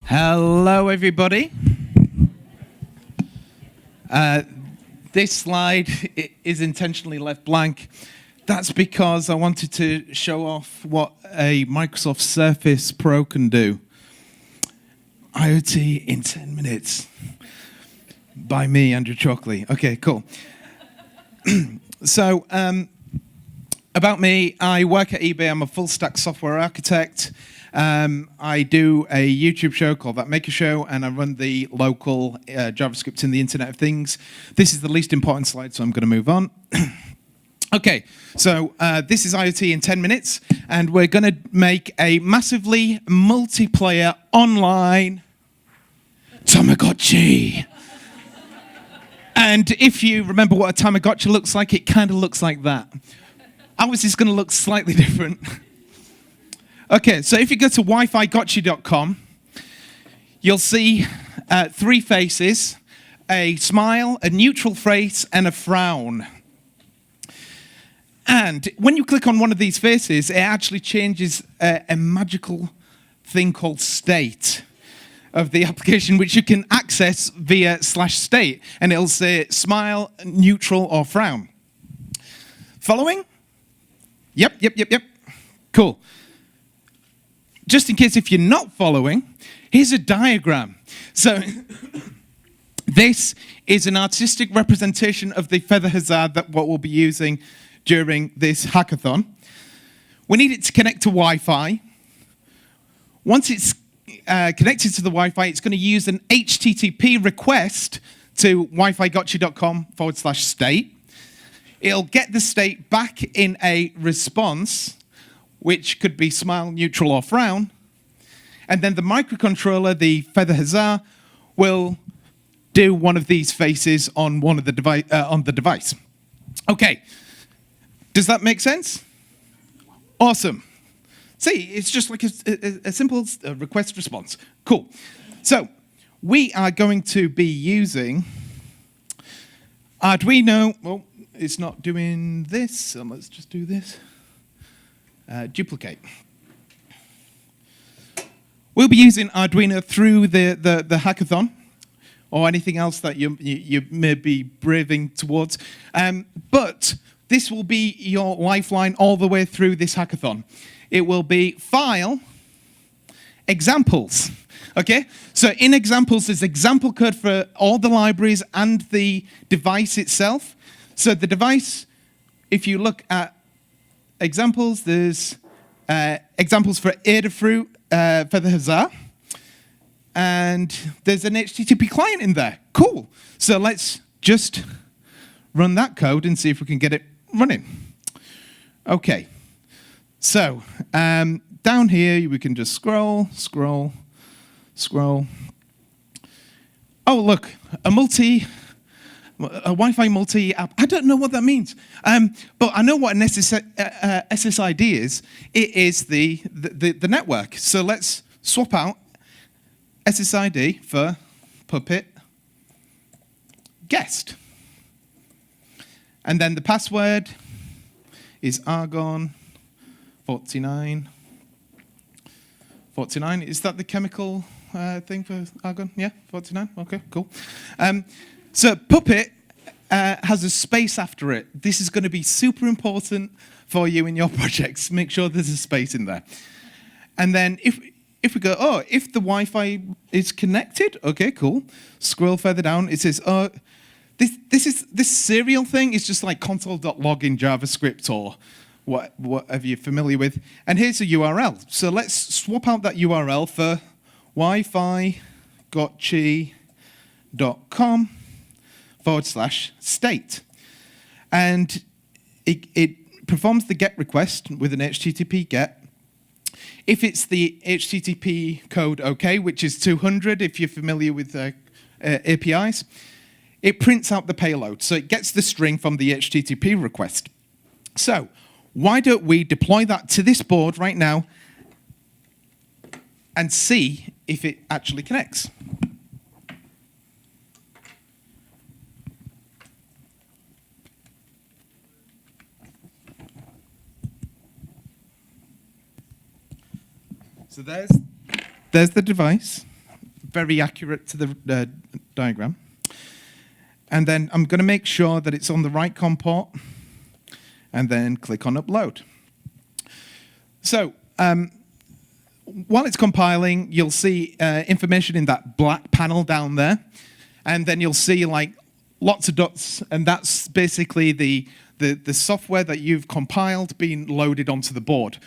Hello, everybody. This slide is intentionally left blank. That's because I wanted to show off what a Microsoft Surface Pro can do. IoT in 10 minutes. By me, Andrew Chalkley. Okay, cool. So, about me, I work at eBay. I'm a full-stack software architect. I do a YouTube show called That Maker Show, and I run the local JavaScript in the Internet of Things. This is the least important slide, so I'm going to move on. Okay, so this is IoT in 10 minutes, and we're going to make a massively multiplayer online Tamagotchi. And if you remember what a Tamagotchi looks like, it kind of looks like that. Ours is going to look slightly different. Okay, so if you go to wifigotchi.com, you'll see three faces, a smile, a neutral face, and a frown. And when you click on one of these faces, it actually changes a magical thing called state of the application, which you can access via /state, and it'll say smile, neutral, or frown. Following? Yep. Cool. Just in case if you're not following, here's a diagram. So this is an artistic representation of the feather hazard that what we'll be using during this hackathon. We need it to connect to Wi-Fi. Once it's connected to the Wi-Fi, it's going to use an HTTP request to wifigotchi.com/state. It'll get the state back in a response, which could be smile, neutral, or frown. And then the microcontroller, the feather hazard, will do one of these faces on one of the device. Okay, does that make sense? Awesome. See, it's just like a simple request response. Cool. So we are going to be using Arduino. Well, it's not doing this, so let's just do this. Duplicate. We'll be using Arduino through the hackathon, or anything else that you may be braving towards. But this will be your lifeline all the way through this hackathon. It will be file, examples. Okay? So in examples, there's example code for all the libraries and the device itself. So the device, if you look at examples, there's examples for Adafruit, feather hazard, and there's an HTTP client in there. Cool. So let's just run that code and see if we can get it running. Okay. So down here, we can just scroll. Oh, look, a Wi-Fi multi-app. I don't know what that means, but I know what an SSID is. It is the network. So let's swap out SSID for Puppet guest. And then the password is Argon 49. 49, is that the chemical thing for argon? Yeah, 49, okay, cool. So Puppet has a space after it. This is going to be super important for you in your projects. Make sure there's a space in there. And then if we go, if the Wi-Fi is connected, okay, cool. Scroll further down, it says, this serial thing is just like console.log in JavaScript or whatever you're familiar with. And here's a URL. So let's swap out that URL for wifigotchi.com/state. And it performs the get request with an HTTP get. If it's the HTTP code OK, which is 200 if you're familiar with APIs, it prints out the payload. So it gets the string from the HTTP request. So why don't we deploy that to this board right now and see if it actually connects? So there's the device. very accurate to the diagram. And then I'm going to make sure that it's on the right COM port, and then click on Upload. So while it's compiling, you'll see information in that black panel down there, and then you'll see like lots of dots, and that's basically the software that you've compiled being loaded onto the board.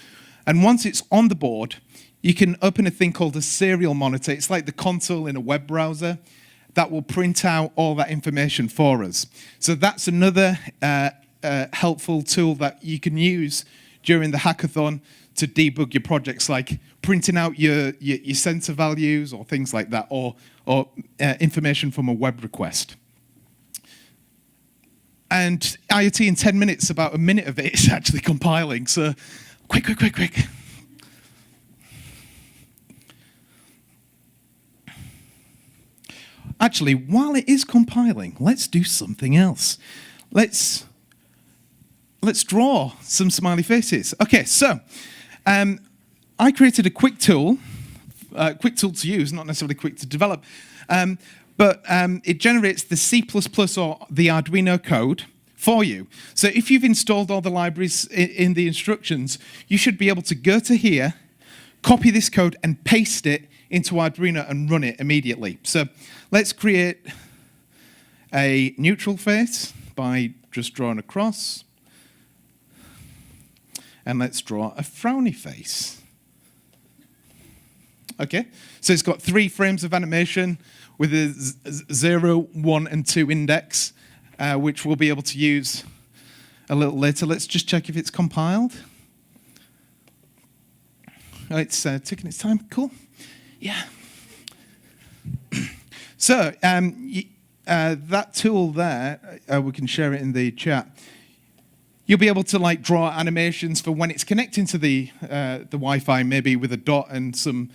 And once it's on the board, you can open a thing called a serial monitor. It's like the console in a web browser that will print out all that information for us. So that's another helpful tool that you can use during the hackathon to debug your projects, like printing out your sensor values or things like that, or information from a web request. And IoT in 10 minutes, about a minute of it is actually compiling. So quick. Actually, while it is compiling, let's do something else. Let's draw some smiley faces. Okay, so I created a quick tool to use, not necessarily quick to develop, but it generates the C++ or the Arduino code for you. So if you've installed all the libraries in the instructions, you should be able to go to here, copy this code, and paste it into Arduino and run it immediately. So let's create a neutral face by just drawing a cross. And let's draw a frowny face. Okay, so it's got 3 frames of animation with a 0, 1, and 2 index, which we'll be able to use a little later. Let's just check if it's compiled. Oh, it's taking its time. Cool. Yeah. So that tool there, we can share it in the chat. You'll be able to like draw animations for when it's connecting to the Wi-Fi, maybe with a dot and some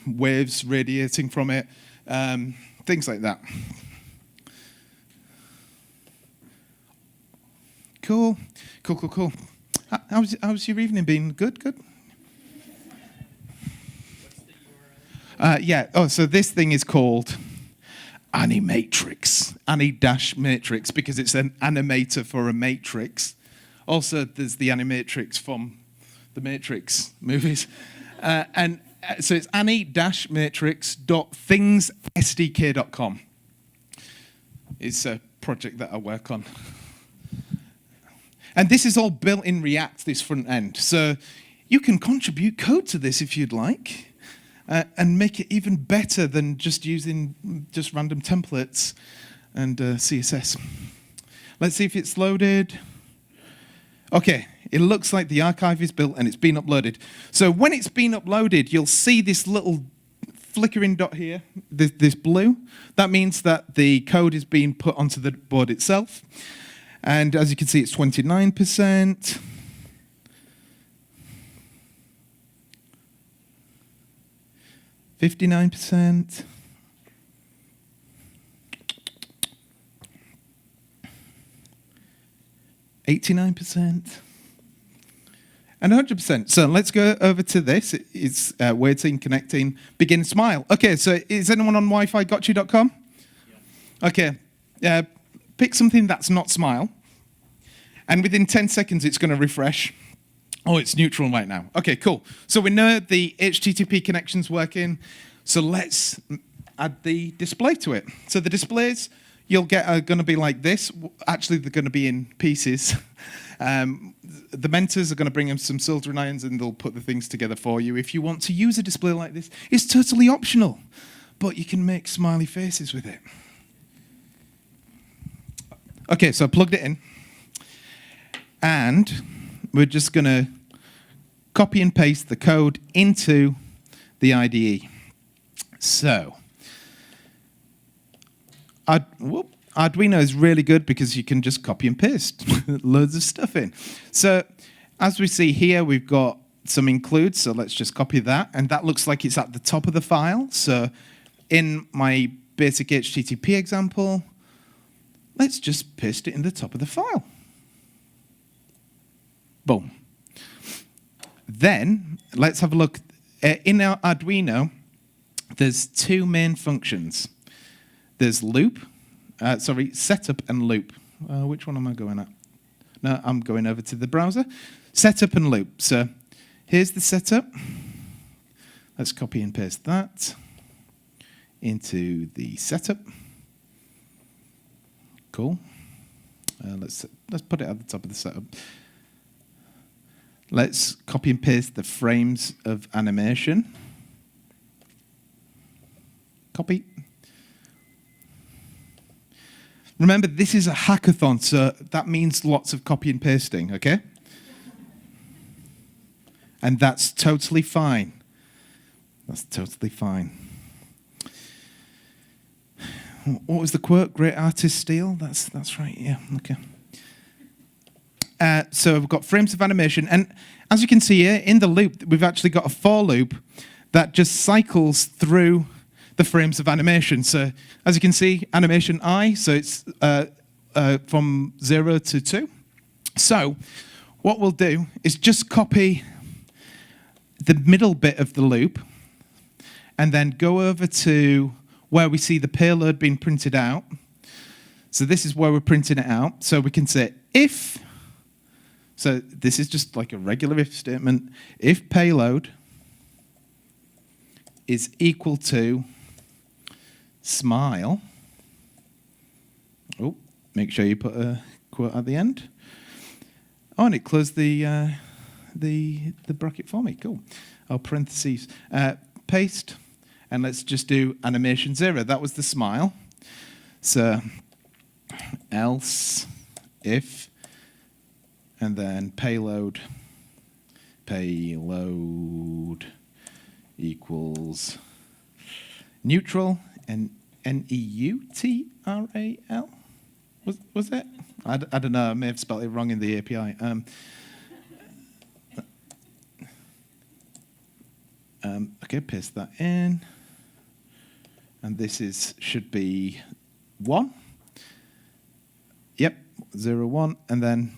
waves radiating from it, things like that. Cool. How's your evening been? Good. What's the URL? Yeah. Oh, so this thing is called Animatrix, Ani-Matrix, because it's an animator for a matrix. Also, there's the Animatrix from the Matrix movies. So it's ani-matrix.thingssdk.com. It's a project that I work on. And this is all built in React, this front end. So you can contribute code to this if you'd like. And make it even better than just using just random templates and CSS. Let's see if it's loaded. Okay, it looks like the archive is built and it's been uploaded. So when it's been uploaded, you'll see this little flickering dot here, this blue. That means that the code is being put onto the board itself. And as you can see, it's 29%. 59%. 89%. And 100%. So let's go over to this. It's waiting, connecting, begin, smile. Okay, so is anyone on wi-fi.gotcha.com? Yeah. Okay. Pick something that's not smile. And within 10 seconds, it's going to refresh. Oh, it's neutral right now. Okay, cool. So we know the HTTP connection's working. So let's add the display to it. So the displays you'll get are going to be like this. Actually, they're going to be in pieces. The mentors are going to bring in some soldering irons and they'll put the things together for you. If you want to use a display like this, it's totally optional. But you can make smiley faces with it. Okay, so I plugged it in. And we're just going to copy and paste the code into the IDE. So, Arduino is really good because you can just copy and paste loads of stuff in. So, as we see here, we've got some includes. So let's just copy that. And that looks like it's at the top of the file. So, in my basic HTTP example, let's just paste it in the top of the file. Boom. Then, let's have a look. In our Arduino, there's two main functions. There's setup and loop. Which one am I going at? No, I'm going over to the browser. Setup and loop. So here's the setup. Let's copy and paste that into the setup. Cool. Let's put it at the top of the setup. Let's copy and paste the frames of animation. Copy. Remember, this is a hackathon, so that means lots of copy and pasting, okay? And that's totally fine. That's totally fine. What was the quote? Great artists steal? That's right, yeah, okay. So we've got frames of animation, and as you can see here, in the loop, we've actually got a for loop that just cycles through the frames of animation. So as you can see, animation I, so it's from 0 to 2. So what we'll do is just copy the middle bit of the loop and then go over to where we see the payload being printed out. So this is where we're printing it out. So we can say if, so this is just like a regular if statement, if payload is equal to smile. Oh, make sure you put a quote at the end. Oh, and it closed the bracket for me. Cool. Oh, parentheses. Paste, and let's just do animation 0. That was the smile. So else if, and then payload equals neutral. And neutral? Was it? I don't know. I may have spelled it wrong in the API. Okay, paste that in. And this should be 1. Yep, 0, 1. And then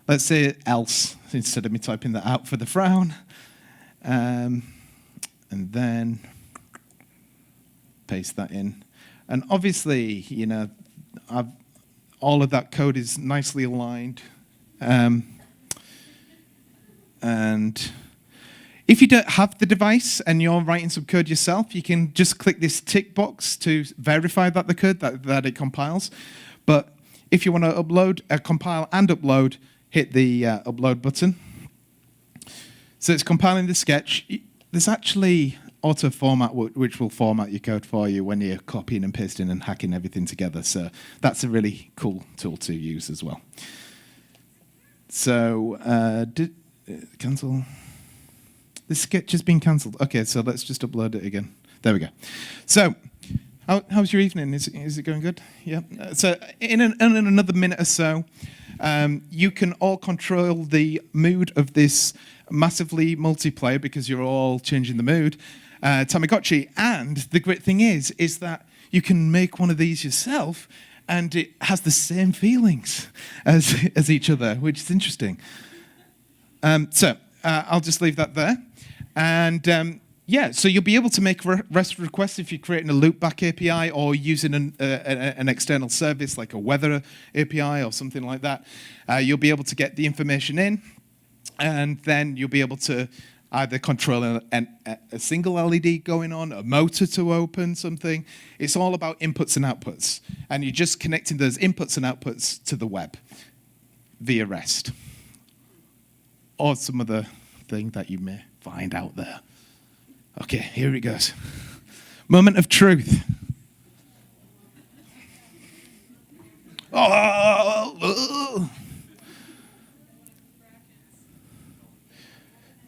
let's say else, instead of me typing that out for the frown. And then paste that in. And obviously, you know, all of that code is nicely aligned. And if you don't have the device and you're writing some code yourself, you can just click this tick box to verify that the code, that it compiles. But if you want to compile and upload, hit the upload button. So it's compiling the sketch. There's actually auto format which will format your code for you when you're copying and pasting and hacking everything together. So that's a really cool tool to use as well. So cancel. The sketch has been cancelled. Okay, so let's just upload it again. There we go. So how's your evening? Is it going good? Yeah. So in another minute or so, you can all control the mood of this massively multiplayer because you're all changing the mood. Tamagotchi. And the great thing is that you can make one of these yourself and it has the same feelings as each other, which is interesting. So I'll just leave that there. And yeah, so you'll be able to make REST requests if you're creating a loopback API or using an external service like a weather API or something like that. You'll be able to get the information in, and then you'll be able to either control a single LED going on, a motor to open something. It's all about inputs and outputs. And you're just connecting those inputs and outputs to the web via REST. Or some other thing that you may find out there. Okay, here it goes. Moment of truth. Oh!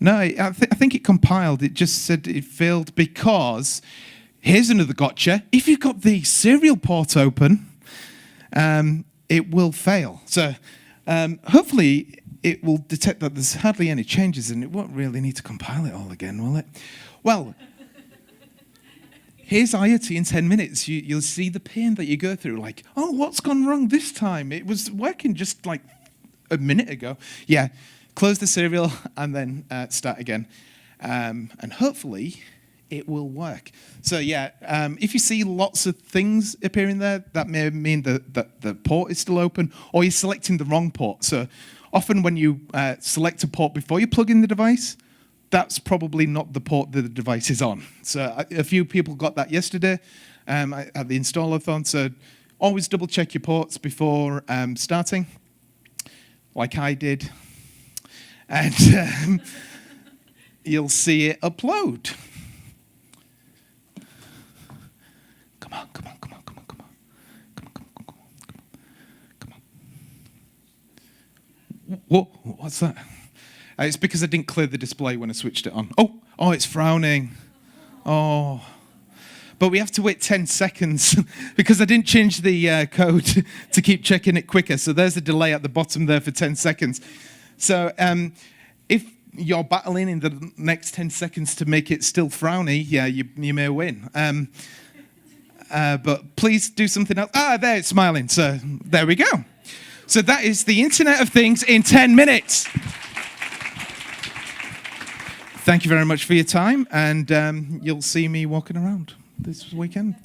No, I think it compiled. It just said it failed because, here's another gotcha. If you've got the serial port open, it will fail. So hopefully it will detect that there's hardly any changes and it won't really need to compile it all again, will it? Well, here's IoT in 10 minutes. You'll see the pain that you go through. Like, oh, what's gone wrong this time? It was working just like a minute ago. Yeah. Close the serial and then start again. And hopefully it will work. So yeah, if you see lots of things appearing there, that may mean that the port is still open, or you're selecting the wrong port. So often when you select a port before you plug in the device, that's probably not the port that the device is on. So a few people got that yesterday at the install-a-thon. So always double check your ports before starting, like I did. And you'll see it upload. Come on, come on, come on, come on, come on. Come on, come on, come on, come on. Whoa, what's that? It's because I didn't clear the display when I switched it on. Oh, it's frowning. Oh. But we have to wait 10 seconds because I didn't change the code to keep checking it quicker. So there's a delay at the bottom there for 10 seconds. So if you're battling in the next 10 seconds to make it still frowny, yeah, you may win. But please do something else. There, it's smiling. So there we go. So that is the Internet of Things in 10 minutes. Thank you very much for your time, and you'll see me walking around this weekend.